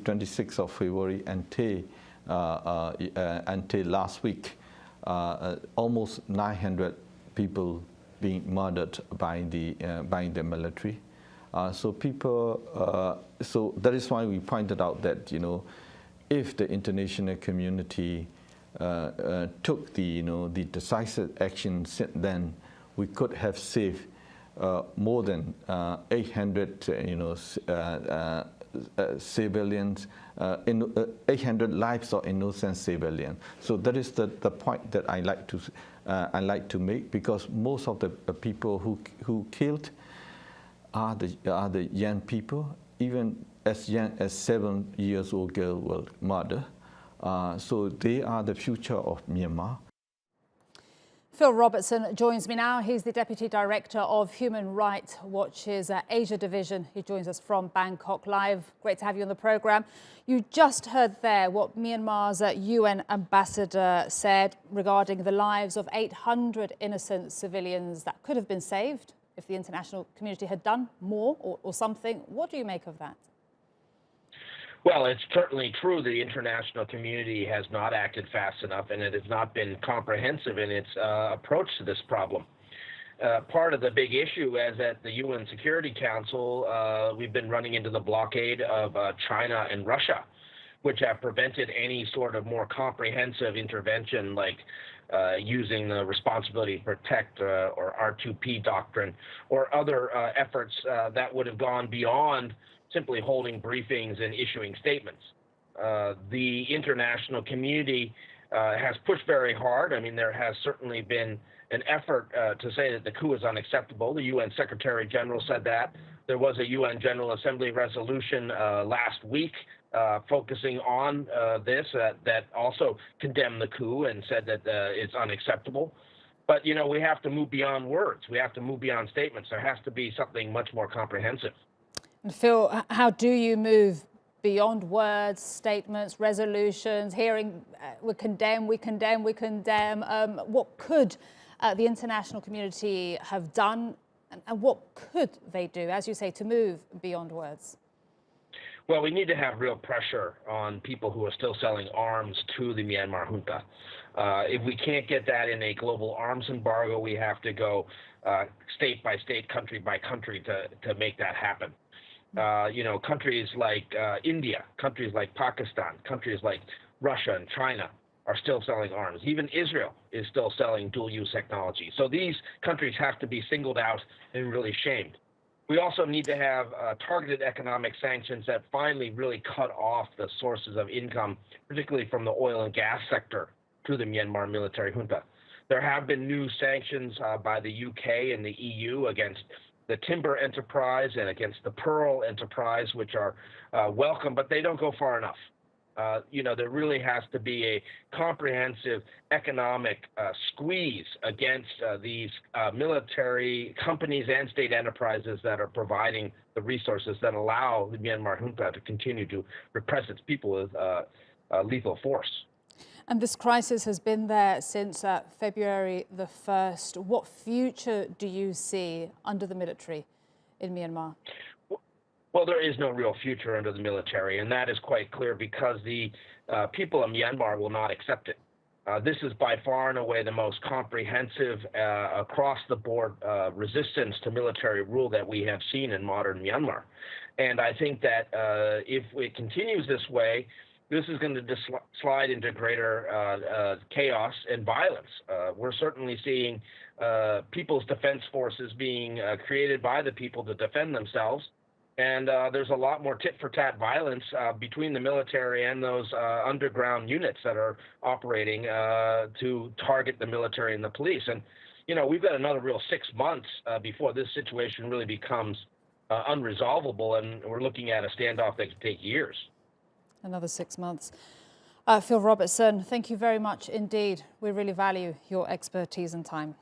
26th of February until last week, almost 900 people being murdered by the military. So that is why we pointed out that, you know, if the international community took the decisive action, then we could have saved more than 800 civilians, 800 lives of innocent civilians. So that is the point that I like to make, because most of the people who killed are the young people, even as young as 7-year-old girl were murdered. So they are the future of Myanmar. Phil Robertson joins me now. He's the Deputy Director of Human Rights Watch's Asia Division. He joins us from Bangkok Live. Great to have you on the programme. You just heard there what Myanmar's UN ambassador said regarding the lives of 800 innocent civilians that could have been saved if the international community had done more or something. What do you make of that? Well, it's certainly true the international community has not acted fast enough, and it has not been comprehensive in its approach to this problem. Part of the big is at the UN Security Council, we've been running into the blockade of China and Russia, which have prevented any sort of more comprehensive intervention, like using the responsibility to protect or R2P doctrine, or other efforts that would have gone beyond simply holding briefings and issuing statements. The international community has pushed very hard. I mean, there has certainly been an effort to say that the coup is unacceptable. The UN Secretary General said that. There was a UN General Assembly resolution last week focusing on this that also condemned the coup and said that it's unacceptable. But, you know, we have to move beyond words. We have to move beyond statements. There has to be something much more comprehensive. And Phil, how do you move beyond words, statements, resolutions, hearing we condemn? What could the international community have done, and what could they do, as you say, to move beyond words? Well, we need to have real pressure on people who are still selling arms to the Myanmar junta. If we can't get that in a global arms embargo, we have to go state by state, country by country to make that happen. You know, countries like India, countries like Pakistan, countries like Russia and China are still selling arms. Even Israel is still selling dual-use technology. So these countries have to be singled out and really shamed. We also need to have targeted economic sanctions that finally really cut off the sources of income, particularly from the oil and gas sector, to the Myanmar military junta. There have been new sanctions by the UK and the EU against the timber enterprise and against the pearl enterprise, which are welcome, but they don't go far enough. You know, there really has to be a comprehensive economic squeeze against these military companies and state enterprises that are providing the resources that allow the Myanmar junta to continue to repress its people with lethal force. And this crisis has been there since February the 1st. What future do you see under the military in Myanmar? Well, there is no real future under the military, and that is quite clear because the people of Myanmar will not accept it. This is by far and away the most comprehensive, across-the-board resistance to military rule that we have seen in modern Myanmar. And I think that if it continues this way, this is going to slide into greater chaos and violence. We're certainly seeing people's defense forces being created by the people to defend themselves. And there's a lot more tit-for-tat violence between the military and those underground units that are operating to target the military and the police. And, you know, we've got another real 6 months before this situation really becomes unresolvable, and we're looking at a standoff that could take years. Another 6 months. Phil Robertson, thank you very much indeed. We really value your expertise and time.